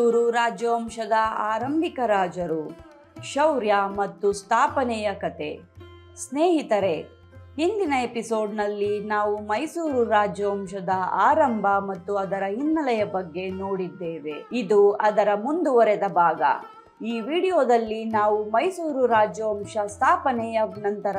ಮೈಸೂರು ರಾಜವಂಶದ ಆರಂಭಿಕ ರಾಜರು, ಶೌರ್ಯ ಮತ್ತು ಸ್ಥಾಪನೆಯ ಕತೆ. ಸ್ನೇಹಿತರೆ, ಹಿಂದಿನ ಎಪಿಸೋಡ್ನಲ್ಲಿ ನಾವು ಮೈಸೂರು ರಾಜವಂಶದ ಆರಂಭ ಮತ್ತು ಅದರ ಹಿನ್ನೆಲೆಯ ಬಗ್ಗೆ ನೋಡಿದ್ದೇವೆ. ಇದು ಅದರ ಮುಂದುವರೆದ ಭಾಗ. ಈ ವಿಡಿಯೋದಲ್ಲಿ ನಾವು ಮೈಸೂರು ರಾಜವಂಶ ಸ್ಥಾಪನೆಯ ನಂತರ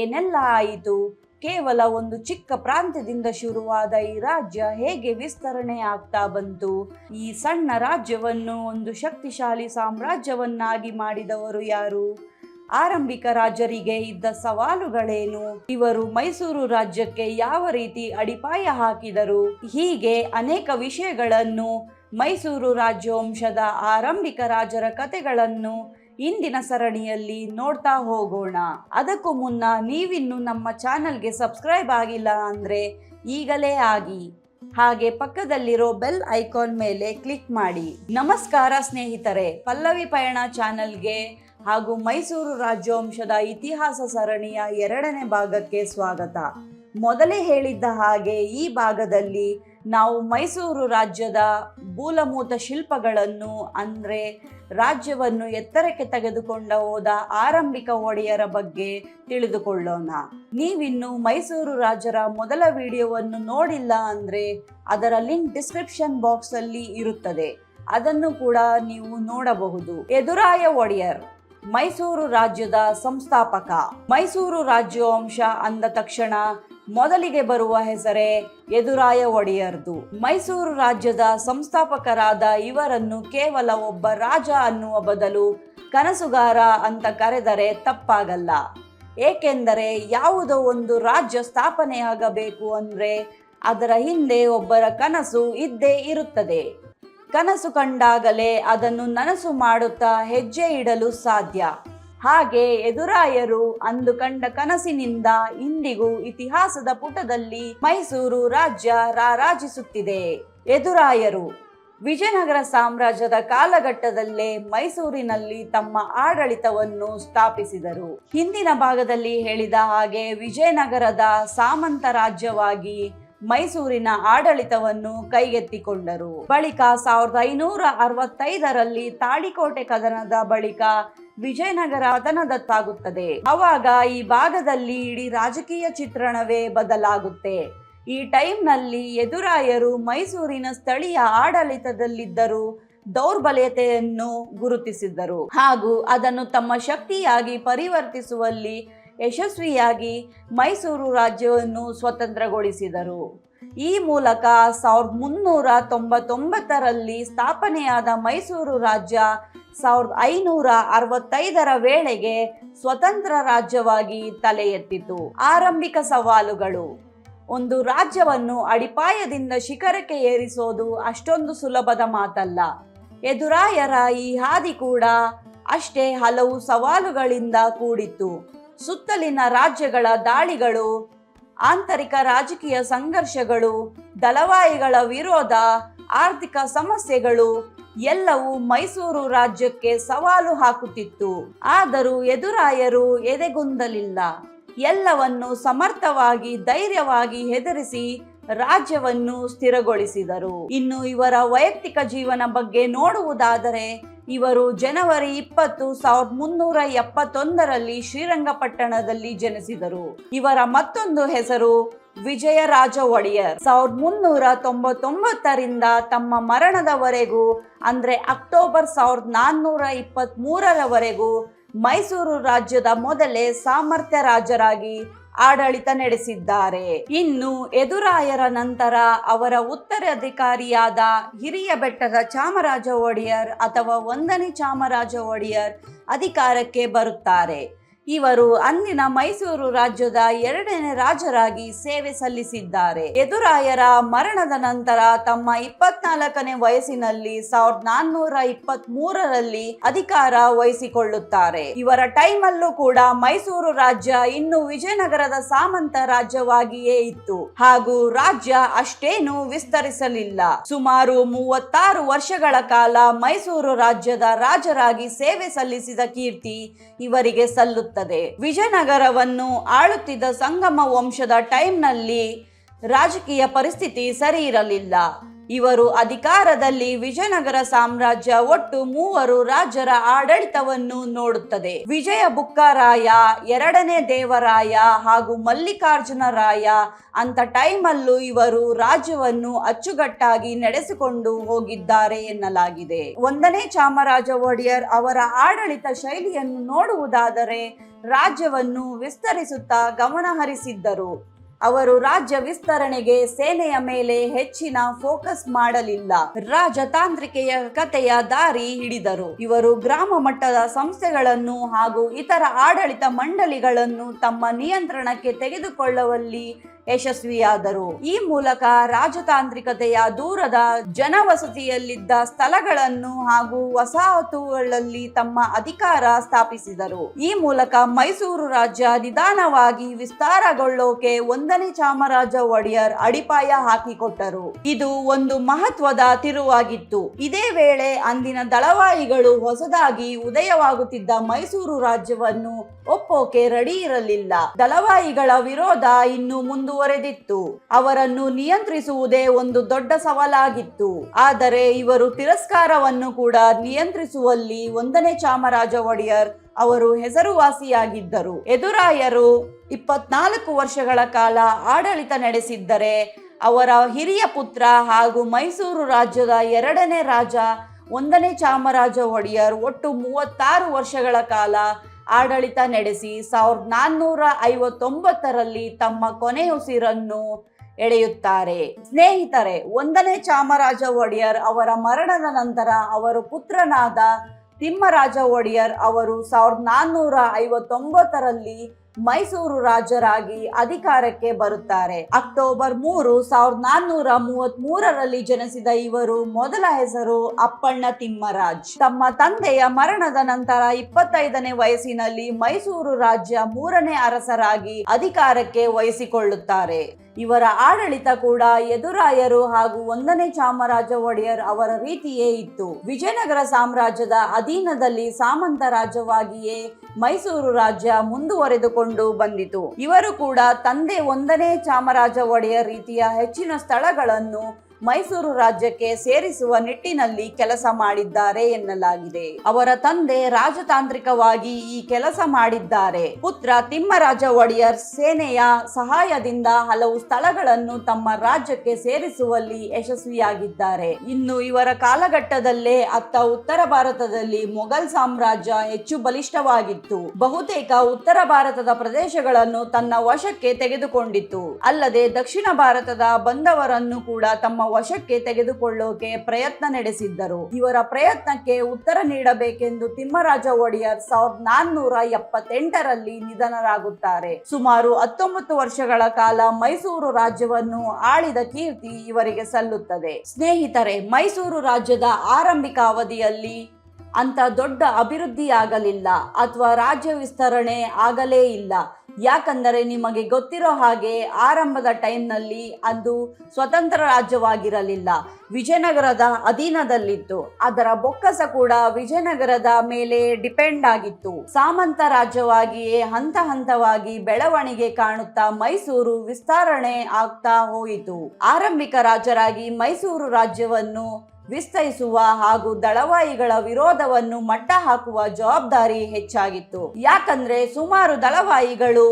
ಏನೆಲ್ಲ ಆಯಿತು, ಕೇವಲ ಒಂದು ಚಿಕ್ಕ ಪ್ರಾಂತ್ಯದಿಂದ ಶುರುವಾದ ಈ ರಾಜ್ಯ ಹೇಗೆ ವಿಸ್ತರಣೆ ಆಗ್ತಾ ಬಂತು, ಈ ಸಣ್ಣ ರಾಜ್ಯವನ್ನು ಒಂದು ಶಕ್ತಿಶಾಲಿ ಸಾಮ್ರಾಜ್ಯವನ್ನಾಗಿ ಮಾಡಿದವರು ಯಾರು, ಆರಂಭಿಕ ರಾಜರಿಗೆ ಇದ್ದ ಸವಾಲುಗಳೇನು, ಇವರು ಮೈಸೂರು ರಾಜ್ಯಕ್ಕೆ ಯಾವ ರೀತಿ ಅಡಿಪಾಯ ಹಾಕಿದರು, ಹೀಗೆ ಅನೇಕ ವಿಷಯಗಳನ್ನು ಮೈಸೂರು ರಾಜವಂಶದ ಆರಂಭಿಕ ರಾಜರ ಕಥೆಗಳನ್ನು ಇಂದಿನ ಸರಣಿಯಲ್ಲಿ ನೋಡ್ತಾ ಹೋಗೋಣ. ಅದಕ್ಕೂ ಮುನ್ನ ನೀವಿನ್ನು ನಮ್ಮ ಚಾನಲ್ಗೆ ಸಬ್ಸ್ಕ್ರೈಬ್ ಆಗಿಲ್ಲ ಅಂದರೆ ಈಗಲೇ ಆಗಿ, ಹಾಗೆ ಪಕ್ಕದಲ್ಲಿರೋ ಬೆಲ್ ಐಕಾನ್ ಮೇಲೆ ಕ್ಲಿಕ್ ಮಾಡಿ. ನಮಸ್ಕಾರ ಸ್ನೇಹಿತರೆ, ಪಲ್ಲವಿ ಪಯಣ ಚಾನಲ್ಗೆ ಹಾಗೂ ಮೈಸೂರು ರಾಜವಂಶದ ಇತಿಹಾಸ ಸರಣಿಯ 2ನೇ ಭಾಗಕ್ಕೆ ಸ್ವಾಗತ. ಮೊದಲೇ ಹೇಳಿದ್ದ ಹಾಗೆ ಈ ಭಾಗದಲ್ಲಿ ನಾವು ಮೈಸೂರು ರಾಜ್ಯದ ಮೂಲಭೂತ ಶಿಲ್ಪಗಳನ್ನು, ಅಂದರೆ ರಾಜ್ಯವನ್ನು ಎತ್ತರಕ್ಕೆ ತೆಗೆದುಕೊಂಡು ಹೋದ ಆರಂಭಿಕ ಒಡೆಯರ ಬಗ್ಗೆ ತಿಳಿದುಕೊಳ್ಳೋಣ. ನೀವಿನ್ನು ಮೈಸೂರು ರಾಜರ ಮೊದಲ ವಿಡಿಯೋವನ್ನು ನೋಡಿಲ್ಲ ಅಂದರೆ ಅದರ ಲಿಂಕ್ ಡಿಸ್ಕ್ರಿಪ್ಷನ್ ಬಾಕ್ಸ್ ಅಲ್ಲಿ ಇರುತ್ತದೆ, ಅದನ್ನು ಕೂಡ ನೀವು ನೋಡಬಹುದು. ಯದುರಾಯ ಒಡೆಯರ್ ಮೈಸೂರು ರಾಜ್ಯದ ಸಂಸ್ಥಾಪಕ. ಮೈಸೂರು ರಾಜವಂಶ ಅಂದ ತಕ್ಷಣ ಮೊದಲಿಗೆ ಬರುವ ಹೆಸರೇ ಯದುರಾಯ ಒಡೆಯರ್ದು. ಮೈಸೂರು ರಾಜ್ಯದ ಸಂಸ್ಥಾಪಕರಾದ ಇವರನ್ನು ಕೇವಲ ಒಬ್ಬ ರಾಜ ಅನ್ನುವ ಬದಲು ಕನಸುಗಾರ ಅಂತ ಕರೆದರೆ ತಪ್ಪಾಗಲ್ಲ. ಏಕೆಂದರೆ ಯಾವುದೋ ಒಂದು ರಾಜ್ಯ ಸ್ಥಾಪನೆಯಾಗಬೇಕು ಅಂದರೆ ಅದರ ಹಿಂದೆ ಒಬ್ಬರ ಕನಸು ಇದ್ದೇ ಇರುತ್ತದೆ. ಕನಸು ಕಂಡಾಗಲೇ ಅದನ್ನು ನನಸು ಮಾಡುತ್ತಾ ಹೆಜ್ಜೆ ಇಡಲು ಸಾಧ್ಯ. ಹಾಗೆ ಯದುರಾಯರು ಅಂದು ಕಂಡ ಕನಸಿನಿಂದ ಇಂದಿಗೂ ಇತಿಹಾಸದ ಪುಟದಲ್ಲಿ ಮೈಸೂರು ರಾಜ್ಯ ರಾರಾಜಿಸುತ್ತಿದೆ. ಯದುರಾಯರು ವಿಜಯನಗರ ಸಾಮ್ರಾಜ್ಯದ ಕಾಲಘಟ್ಟದಲ್ಲೇ ಮೈಸೂರಿನಲ್ಲಿ ತಮ್ಮ ಆಡಳಿತವನ್ನು ಸ್ಥಾಪಿಸಿದರು. ಹಿಂದಿನ ಭಾಗದಲ್ಲಿ ಹೇಳಿದ ಹಾಗೆ ವಿಜಯನಗರದ ಸಾಮಂತ ರಾಜ್ಯವಾಗಿ ಮೈಸೂರಿನ ಆಡಳಿತವನ್ನು ಕೈಗೆತ್ತಿಕೊಂಡರು. ಬಳಿಕ 1565ರಲ್ಲಿ ತಾಳಿಕೋಟೆ ಕದನದ ಬಳಿಕ ವಿಜಯನಗರ ಪತನದತ್ತಾಗುತ್ತದೆ. ಆವಾಗ ಈ ಭಾಗದಲ್ಲಿ ಇಡೀ ರಾಜಕೀಯ ಚಿತ್ರಣವೇ ಬದಲಾಗುತ್ತೆ. ಈ ಟೈಮ್ನಲ್ಲಿ ಯದುರಾಯರು ಮೈಸೂರಿನ ಸ್ಥಳೀಯ ಆಡಳಿತದಲ್ಲಿದ್ದರೂ ದೌರ್ಬಲ್ಯತೆಯನ್ನು ಗುರುತಿಸಿದ್ದರು ಹಾಗೂ ಅದನ್ನು ತಮ್ಮ ಶಕ್ತಿಯಾಗಿ ಪರಿವರ್ತಿಸುವಲ್ಲಿ ಯಶಸ್ವಿಯಾಗಿ ಮೈಸೂರು ರಾಜ್ಯವನ್ನು ಸ್ವತಂತ್ರಗೊಳಿಸಿದರು. ಈ ಮೂಲಕ 1399ರಲ್ಲಿ ಸ್ಥಾಪನೆಯಾದ ಮೈಸೂರು ರಾಜ್ಯ 1565ರ ವೇಳೆಗೆ ಸ್ವತಂತ್ರ ರಾಜ್ಯವಾಗಿ ತಲೆ ಎತ್ತಿತು. ಆರಂಭಿಕ ಸವಾಲುಗಳು. ಒಂದು ರಾಜ್ಯವನ್ನು ಅಡಿಪಾಯದಿಂದ ಶಿಖರಕ್ಕೆ ಏರಿಸೋದು ಅಷ್ಟೊಂದು ಸುಲಭದ ಮಾತಲ್ಲ. ಯದುರಾಯರ ಈ ಹಾದಿ ಕೂಡ ಅಷ್ಟೇ ಹಲವು ಸವಾಲುಗಳಿಂದ ಕೂಡಿತ್ತು. ಸುತ್ತಲಿನ ರಾಜ್ಯಗಳ ದಾಳಿಗಳು, ಆಂತರಿಕ ರಾಜಕೀಯ ಸಂಘರ್ಷಗಳು, ದಳವಾಯಿಗಳ ವಿರೋಧ, ಆರ್ಥಿಕ ಸಮಸ್ಯೆಗಳು ಎಲ್ಲವೂ ಮೈಸೂರು ರಾಜ್ಯಕ್ಕೆ ಸವಾಲು ಹಾಕುತ್ತಿತ್ತು. ಆದರೂ ಯದುರಾಯರು ಎದೆಗುಂದಲಿಲ್ಲ. ಎಲ್ಲವನ್ನು ಸಮರ್ಥವಾಗಿ ಧೈರ್ಯವಾಗಿ ಎದುರಿಸಿ ರಾಜ್ಯವನ್ನು ಸ್ಥಿರಗೊಳಿಸಿದರು. ಇನ್ನು ಇವರ ವೈಯಕ್ತಿಕ ಜೀವನ ಬಗ್ಗೆ ನೋಡುವುದಾದರೆ ಇವರು ಜನವರಿ 20, 1371ರಲ್ಲಿ ಶ್ರೀರಂಗಪಟ್ಟಣದಲ್ಲಿ ಜನಿಸಿದರು. ಇವರ ಮತ್ತೊಂದು ಹೆಸರು ವಿಜಯರಾಜ ಒಡೆಯರ್. 1399ರಿಂದ ತಮ್ಮ ಮರಣದವರೆಗೂ ಅಂದ್ರೆ ಅಕ್ಟೋಬರ್ 1423ರವರೆಗೂ ಮೈಸೂರು ರಾಜ್ಯದ ಮೊದಲೇ ಸಾಮರ್ಥ್ಯ ರಾಜರಾಗಿ ಆಡಳಿತ ನಡೆಸಿದ್ದಾರೆ. ಇನ್ನು ಯದುರಾಯರ ನಂತರ ಅವರ ಉತ್ತರಾಧಿಕಾರಿಯಾದ ಹಿರಿಯ ಬೆಟ್ಟದ ಚಾಮರಾಜ ಒಡೆಯರ್ ಅಥವಾ 1ನೇ ಚಾಮರಾಜ ಒಡೆಯರ್ ಅಧಿಕಾರಕ್ಕೆ ಬರುತ್ತಾರೆ. ಇವರು ಅಂದಿನ ಮೈಸೂರು ರಾಜ್ಯದ 2ನೇ ರಾಜರಾಗಿ ಸೇವೆ ಸಲ್ಲಿಸಿದ್ದಾರೆ. ಯದುರಾಯರ ಮರಣದ ನಂತರ ತಮ್ಮ 24ನೇ ವಯಸ್ಸಿನಲ್ಲಿ 1423ರಲ್ಲಿ ಅಧಿಕಾರ ವಹಿಸಿಕೊಳ್ಳುತ್ತಾರೆ. ಇವರ ಟೈಮಲ್ಲೂ ಕೂಡ ಮೈಸೂರು ರಾಜ್ಯ ಇನ್ನು ವಿಜಯನಗರದ ಸಾಮಂತ ರಾಜ್ಯವಾಗಿಯೇ ಇತ್ತು ಹಾಗೂ ರಾಜ್ಯ ಅಷ್ಟೇನು ವಿಸ್ತರಿಸಲಿಲ್ಲ. ಸುಮಾರು 36 ವರ್ಷಗಳ ಕಾಲ ಮೈಸೂರು ರಾಜ್ಯದ ರಾಜರಾಗಿ ಸೇವೆ ಸಲ್ಲಿಸಿದ ಕೀರ್ತಿ ಇವರಿಗೆ ಸಲ್ಲುತ್ತದೆ. ವಿಜಯನಗರವನ್ನು ಆಳುತ್ತಿದ್ದ ಸಂಗಮ ವಂಶದ ಟೈಮ್ನಲ್ಲಿ ರಾಜಕೀಯ ಪರಿಸ್ಥಿತಿ ಸರಿ ಇರಲಿಲ್ಲ. ಇವರು ಅಧಿಕಾರದಲ್ಲಿ ವಿಜಯನಗರ ಸಾಮ್ರಾಜ್ಯ ಒಟ್ಟು 3 ರಾಜರ ಆಡಳಿತವನ್ನು ನೋಡುತ್ತದೆ. ವಿಜಯ ಬುಕ್ಕರಾಯ, ಎರಡನೇ ದೇವರಾಯ ಹಾಗೂ ಮಲ್ಲಿಕಾರ್ಜುನ ರಾಯ ಅಂತ ಟೈಮಲ್ಲೂ ಇವರು ರಾಜ್ಯವನ್ನು ಅಚ್ಚುಕಟ್ಟಾಗಿ ನಡೆಸಿಕೊಂಡು ಹೋಗಿದ್ದಾರೆ ಎನ್ನಲಾಗಿದೆ. 1ನೇ ಚಾಮರಾಜ ಒಡೆಯರ್ ಅವರ ಆಡಳಿತ ಶೈಲಿಯನ್ನು ನೋಡುವುದಾದರೆ ರಾಜ್ಯವನ್ನು ವಿಸ್ತರಿಸುತ್ತಾ ಗಮನಹರಿಸಿದ್ದರು. ಅವರು ರಾಜ್ಯ ವಿಸ್ತರಣೆಗೆ ಸೇನೆಯ ಮೇಲೆ ಹೆಚ್ಚಿನ ಫೋಕಸ್ ಮಾಡಲಿಲ್ಲ. ರಾಜತಾಂತ್ರಿಕೆಯ ಕಥೆಯ ದಾರಿ ಹಿಡಿದರು. ಇವರು ಗ್ರಾಮ ಮಟ್ಟದ ಸಂಸ್ಥೆಗಳನ್ನು ಹಾಗೂ ಇತರ ಆಡಳಿತ ಮಂಡಳಿಗಳನ್ನು ತಮ್ಮ ನಿಯಂತ್ರಣಕ್ಕೆ ತೆಗೆದುಕೊಳ್ಳುವಲ್ಲಿ ಯಶಸ್ವಿಯಾದರು. ಈ ಮೂಲಕ ರಾಜತಾಂತ್ರಿಕತೆಯ ದೂರದ ಜನವಸತಿಯಲ್ಲಿದ್ದ ಸ್ಥಳಗಳನ್ನು ಹಾಗೂ ವಸಾಹತುಗಳಲ್ಲಿ ತಮ್ಮ ಅಧಿಕಾರ ಸ್ಥಾಪಿಸಿದರು. ಈ ಮೂಲಕ ಮೈಸೂರು ರಾಜ್ಯ ನಿಧಾನವಾಗಿ ವಿಸ್ತಾರಗೊಳ್ಳೋಕೆ 1ನೇ ಚಾಮರಾಜ ಒಡೆಯರ್ ಅಡಿಪಾಯ ಹಾಕಿಕೊಟ್ಟರು. ಇದು ಒಂದು ಮಹತ್ವದ ತಿರುವಾಗಿತ್ತು. ಇದೇ ವೇಳೆ ಅಂದಿನ ದಳವಾಯಿಗಳು ಹೊಸದಾಗಿ ಉದಯವಾಗುತ್ತಿದ್ದ ಮೈಸೂರು ರಾಜ್ಯವನ್ನು ಒಪ್ಪೋಕೆ ರೆಡಿ ಇರಲಿಲ್ಲ. ದಳವಾಯಿಗಳ ವಿರೋಧ ಇನ್ನು ಮುಂದುವರೆದಿತ್ತು. ಅವರನ್ನು ನಿಯಂತ್ರಿಸುವುದೇ ಒಂದು ದೊಡ್ಡ ಸವಾಲಾಗಿತ್ತು. ಆದರೆ ಇವರು ತಿರಸ್ಕಾರವನ್ನು ಕೂಡ ನಿಯಂತ್ರಿಸುವಲ್ಲಿ 1ನೇ ಚಾಮರಾಜ ಒಡೆಯರ್ ಅವರು ಹೆಸರುವಾಸಿಯಾಗಿದ್ದರು. ಯದುರಾಯರು 24 ವರ್ಷಗಳ ಕಾಲ ಆಡಳಿತ ನಡೆಸಿದ್ದರೆ ಅವರ ಹಿರಿಯ ಪುತ್ರ ಹಾಗೂ ಮೈಸೂರು ರಾಜ್ಯದ 2ನೇ ರಾಜ 1ನೇ ಚಾಮರಾಜ ಒಡೆಯರ್ ಒಟ್ಟು 36 ವರ್ಷಗಳ ಕಾಲ ಆಡಳಿತ ನಡೆಸಿ 1459ರಲ್ಲಿ ತಮ್ಮ ಕೊನೆಯುಸಿರನ್ನು ಎಳೆಯುತ್ತಾರೆ. ಸ್ನೇಹಿತರೆ, 1ನೇ ಚಾಮರಾಜ ಒಡೆಯರ್ ಅವರ ಮರಣದ ನಂತರ ಅವರ ಪುತ್ರನಾದ ತಿಮ್ಮರಾಜ ಒಡೆಯರ್ ಅವರು 1459ರಲ್ಲಿ ಮೈಸೂರು ರಾಜರಾಗಿ ಅಧಿಕಾರಕ್ಕೆ ಬರುತ್ತಾರೆ. ಅಕ್ಟೋಬರ್ 3, 1433ರಲ್ಲಿ ಜನಿಸಿದ ಇವರು ಮೊದಲ ಹೆಸರು ಅಪ್ಪಣ್ಣ ತಿಮ್ಮರಾಜ್. ತಮ್ಮ ತಂದೆಯ ಮರಣದ ನಂತರ 25ನೇ ವಯಸ್ಸಿನಲ್ಲಿ ಮೈಸೂರು ರಾಜ್ಯ 3ನೇ ಅರಸರಾಗಿ ಅಧಿಕಾರಕ್ಕೆ ವಹಿಸಿಕೊಳ್ಳುತ್ತಾರೆ. ಇವರ ಆಡಳಿತ ಕೂಡ ಯದುರಾಯರು ಹಾಗೂ 1ನೇ ಚಾಮರಾಜ ಒಡೆಯರ್ ಅವರ ರೀತಿಯೇ ಇತ್ತು. ವಿಜಯನಗರ ಸಾಮ್ರಾಜ್ಯದ ಅಧೀನದಲ್ಲಿ ಸಾಮಂತ ರಾಜ್ಯವಾಗಿಯೇ ಮೈಸೂರು ರಾಜ್ಯ ಮುಂದುವರೆದುಕೊಂಡು ಬಂದಿತು. ಇವರು ಕೂಡ ತಂದೆ 1ನೇ ಚಾಮರಾಜ ಒಡೆಯರ್ ರೀತಿಯ ಹೆಚ್ಚಿನ ಸ್ಥಳಗಳನ್ನು ಮೈಸೂರು ರಾಜ್ಯಕ್ಕೆ ಸೇರಿಸುವ ನಿಟ್ಟಿನಲ್ಲಿ ಕೆಲಸ ಮಾಡಿದ್ದಾರೆ ಎನ್ನಲಾಗಿದೆ. ಅವರ ತಂದೆ ರಾಜತಾಂತ್ರಿಕವಾಗಿ ಈ ಕೆಲಸ ಮಾಡಿದ್ದಾರೆ. ಪುತ್ರ ತಿಮ್ಮರಾಜ ಒಡೆಯರ್ ಸೇನೆಯ ಸಹಾಯದಿಂದ ಹಲವು ಸ್ಥಳಗಳನ್ನು ತಮ್ಮ ರಾಜ್ಯಕ್ಕೆ ಸೇರಿಸುವಲ್ಲಿ ಯಶಸ್ವಿಯಾಗಿದ್ದಾರೆ. ಇನ್ನು ಇವರ ಕಾಲಘಟ್ಟದಲ್ಲೇ ಉತ್ತರ ಭಾರತದಲ್ಲಿ ಮೊಘಲ್ ಸಾಮ್ರಾಜ್ಯ ಹೆಚ್ಚು ಬಲಿಷ್ಠವಾಗಿತ್ತು. ಬಹುತೇಕ ಉತ್ತರ ಭಾರತದ ಪ್ರದೇಶಗಳನ್ನು ತನ್ನ ವಶಕ್ಕೆ ತೆಗೆದುಕೊಂಡಿತ್ತು. ಅಲ್ಲದೆ ದಕ್ಷಿಣ ಭಾರತದ ಬಂದವರನ್ನು ಕೂಡ ತಮ್ಮ ವಶಕ್ಕೆ ತೆಗೆದುಕೊಳ್ಳೋಕೆ ಪ್ರಯತ್ನ ನಡೆಸಿದ್ದರು. ಇವರ ಪ್ರಯತ್ನಕ್ಕೆ ಉತ್ತರ ನೀಡಬೇಕೆಂದು ತಿಮ್ಮರಾಜ ಒಡೆಯರ್ 1478ರಲ್ಲಿ ನಿಧನರಾಗುತ್ತಾರೆ. ಸುಮಾರು 19 ವರ್ಷಗಳ ಕಾಲ ಮೈಸೂರು ರಾಜ್ಯವನ್ನು ಆಳಿದ ಕೀರ್ತಿ ಇವರಿಗೆ ಸಲ್ಲುತ್ತದೆ. ಸ್ನೇಹಿತರೆ, ಮೈಸೂರು ರಾಜ್ಯದ ಆರಂಭಿಕ ಅವಧಿಯಲ್ಲಿ ಅಂತ ದೊಡ್ಡ ಅಭಿವೃದ್ಧಿಯಾಗಲಿಲ್ಲ ಅಥವಾ ರಾಜ್ಯ ವಿಸ್ತರಣೆ ಆಗಲೇ ಇಲ್ಲ. ಯಾಕಂದರೆ ನಿಮಗೆ ಗೊತ್ತಿರೋ ಹಾಗೆ ಆರಂಭದ ಟೈಮ್ನಲ್ಲಿ ಅದು ಸ್ವತಂತ್ರ ರಾಜ್ಯವಾಗಿರಲಿಲ್ಲ, ವಿಜಯನಗರದ ಅಧೀನದಲ್ಲಿತ್ತು. ಅದರ ಬೊಕ್ಕಸ ಕೂಡ ವಿಜಯನಗರದ ಮೇಲೆ ಡಿಪೆಂಡ್ ಆಗಿತ್ತು. ಸಾಮಂತ ರಾಜ್ಯವಾಗಿಯೇ ಹಂತ ಹಂತವಾಗಿ ಬೆಳವಣಿಗೆ ಕಾಣುತ್ತಾ ಮೈಸೂರು ವಿಸ್ತರಣೆ ಆಗ್ತಾ ಹೋಯಿತು. ಆರಂಭಿಕ ರಾಜರಾಗಿ ಮೈಸೂರು ರಾಜ್ಯವನ್ನು ವಿಸ್ತರಿಸುವ ಹಾಗೂ ದಳವಾಯಿಗಳ ವಿರೋಧವನ್ನು ಮಟ್ಟ ಹಾಕುವ ಜವಾಬ್ದಾರಿ ಹೆಚ್ಚಾಗಿತ್ತು. ಯಾಕಂದ್ರೆ ಸುಮಾರು ದಳವಾಯಿಗಳು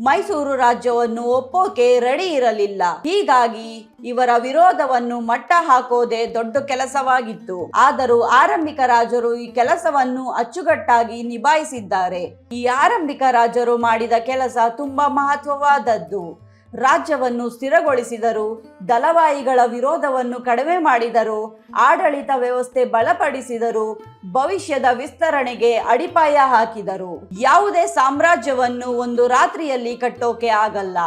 ಮೈಸೂರು ರಾಜ್ಯವನ್ನು ಒಪ್ಪೋಕೆ ರೆಡಿ ಇರಲಿಲ್ಲ. ಹೀಗಾಗಿ ಇವರ ವಿರೋಧವನ್ನು ಮಟ್ಟ ಹಾಕೋದೇ ದೊಡ್ಡ ಕೆಲಸವಾಗಿತ್ತು. ಆದರೂ ಆರಂಭಿಕ ರಾಜರು ಈ ಕೆಲಸವನ್ನು ಅಚ್ಚುಕಟ್ಟಾಗಿ ನಿಭಾಯಿಸಿದ್ದಾರೆ. ಈ ಆರಂಭಿಕ ರಾಜರು ಮಾಡಿದ ಕೆಲಸ ತುಂಬಾ ಮಹತ್ವವಾದದ್ದು. ರಾಜ್ಯವನ್ನು ಸ್ಥಿರಗೊಳಿಸಿದರು, ದಳವಾಯಿಗಳ ವಿರೋಧವನ್ನು ಕಡಿಮೆ ಮಾಡಿದರು, ಆಡಳಿತ ವ್ಯವಸ್ಥೆ ಬಲಪಡಿಸಿದರು, ಭವಿಷ್ಯದ ವಿಸ್ತರಣೆಗೆ ಅಡಿಪಾಯ ಹಾಕಿದರು. ಯಾವುದೇ ಸಾಮ್ರಾಜ್ಯವನ್ನು ಒಂದು ರಾತ್ರಿಯಲ್ಲಿ ಕಟ್ಟೋಕೆ ಆಗಲ್ಲ.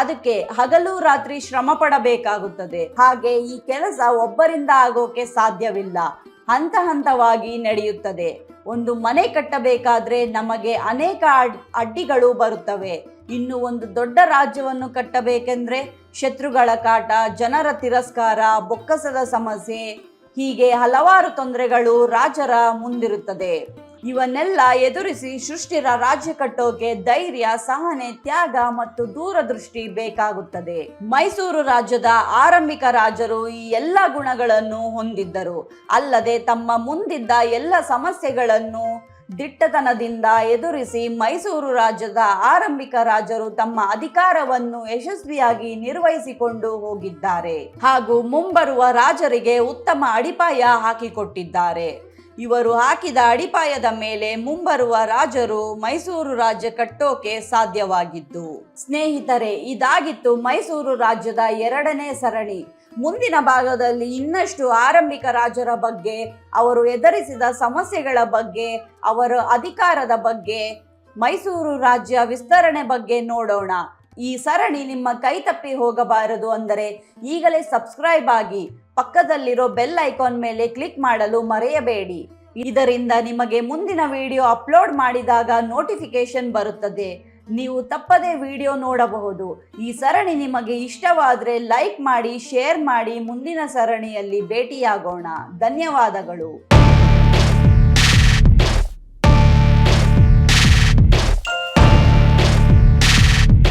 ಅದಕ್ಕೆ ಹಗಲು ರಾತ್ರಿ ಶ್ರಮ ಪಡಬೇಕಾಗುತ್ತದೆ. ಹಾಗೆ ಈ ಕೆಲಸ ಒಬ್ಬರಿಂದ ಆಗೋಕೆ ಸಾಧ್ಯವಿಲ್ಲ. ಹಂತ ಹಂತವಾಗಿ ನಡೆಯುತ್ತದೆ. ಒಂದು ಮನೆ ಕಟ್ಟಬೇಕಾದ್ರೆ ನಮಗೆ ಅನೇಕ ಅಡ್ಡಿಗಳು ಬರುತ್ತವೆ. ಇನ್ನು ಒಂದು ದೊಡ್ಡ ರಾಜ್ಯವನ್ನು ಕಟ್ಟಬೇಕೆಂದ್ರೆ ಶತ್ರುಗಳ ಕಾಟ, ಜನರ ತಿರಸ್ಕಾರ, ಬೊಕ್ಕಸದ ಸಮಸ್ಯೆ, ಹೀಗೆ ಹಲವಾರು ತೊಂದರೆಗಳು ರಾಜರ ಮುಂದಿರುತ್ತದೆ. ಇವನ್ನೆಲ್ಲ ಎದುರಿಸಿ ಸೃಷ್ಟಿರ ರಾಜ್ಯ ಕಟ್ಟೋಕೆ ಧೈರ್ಯ, ಸಹನೆ, ತ್ಯಾಗ ಮತ್ತು ದೂರದೃಷ್ಟಿ ಬೇಕಾಗುತ್ತದೆ. ಮೈಸೂರು ರಾಜ್ಯದ ಆರಂಭಿಕ ರಾಜರು ಈ ಎಲ್ಲ ಗುಣಗಳನ್ನು ಹೊಂದಿದ್ದರು. ಅಲ್ಲದೆ ತಮ್ಮ ಮುಂದಿದ್ದ ಎಲ್ಲ ಸಮಸ್ಯೆಗಳನ್ನು ದಿಟ್ಟತನದಿಂದ ಎದುರಿಸಿ ಮೈಸೂರು ರಾಜ್ಯದ ಆರಂಭಿಕ ರಾಜರು ತಮ್ಮ ಅಧಿಕಾರವನ್ನು ಯಶಸ್ವಿಯಾಗಿ ನಿರ್ವಹಿಸಿಕೊಂಡು ಹೋಗಿದ್ದಾರೆ ಹಾಗೂ ಮುಂಬರುವ ರಾಜರಿಗೆ ಉತ್ತಮ ಅಡಿಪಾಯ ಹಾಕಿಕೊಟ್ಟಿದ್ದಾರೆ. ಇವರು ಹಾಕಿದ ಅಡಿಪಾಯದ ಮೇಲೆ ಮುಂಬರುವ ರಾಜರು ಮೈಸೂರು ರಾಜ್ಯ ಕಟ್ಟೋಕೆ ಸಾಧ್ಯವಾಗಿದ್ದು. ಸ್ನೇಹಿತರೆ, ಇದಾಗಿತ್ತು ಮೈಸೂರು ರಾಜ್ಯದ 2ನೇ ಸರಣಿ. ಮುಂದಿನ ಭಾಗದಲ್ಲಿ ಇನ್ನಷ್ಟು ಆರಂಭಿಕ ರಾಜರ ಬಗ್ಗೆ, ಅವರು ಎದುರಿಸಿದ ಸಮಸ್ಯೆಗಳ ಬಗ್ಗೆ, ಅವರ ಅಧಿಕಾರದ ಬಗ್ಗೆ, ಮೈಸೂರು ರಾಜ್ಯ ವಿಸ್ತರಣೆ ಬಗ್ಗೆ ನೋಡೋಣ. ಈ ಸರಣಿ ನಿಮ್ಮ ಕೈ ತಪ್ಪಿ ಹೋಗಬಾರದು ಅಂದರೆ ಈಗಲೇ ಸಬ್ಸ್ಕ್ರೈಬ್ ಆಗಿ ಪಕ್ಕದಲ್ಲಿರೋ ಬೆಲ್ ಐಕಾನ್ ಮೇಲೆ ಕ್ಲಿಕ್ ಮಾಡಲು ಮರೆಯಬೇಡಿ. ಇದರಿಂದ ನಿಮಗೆ ಮುಂದಿನ ವಿಡಿಯೋ ಅಪ್ಲೋಡ್ ಮಾಡಿದಾಗ ನೋಟಿಫಿಕೇಶನ್ ಬರುತ್ತದೆ. ನೀವು ತಪ್ಪದೇ ವಿಡಿಯೋ ನೋಡಬಹುದು. ಈ ಸರಣಿ ನಿಮಗೆ ಇಷ್ಟವಾದರೆ ಲೈಕ್ ಮಾಡಿ, ಶೇರ್ ಮಾಡಿ. ಮುಂದಿನ ಸರಣಿಯಲ್ಲಿ ಭೇಟಿಯಾಗೋಣ. ಧನ್ಯವಾದಗಳು.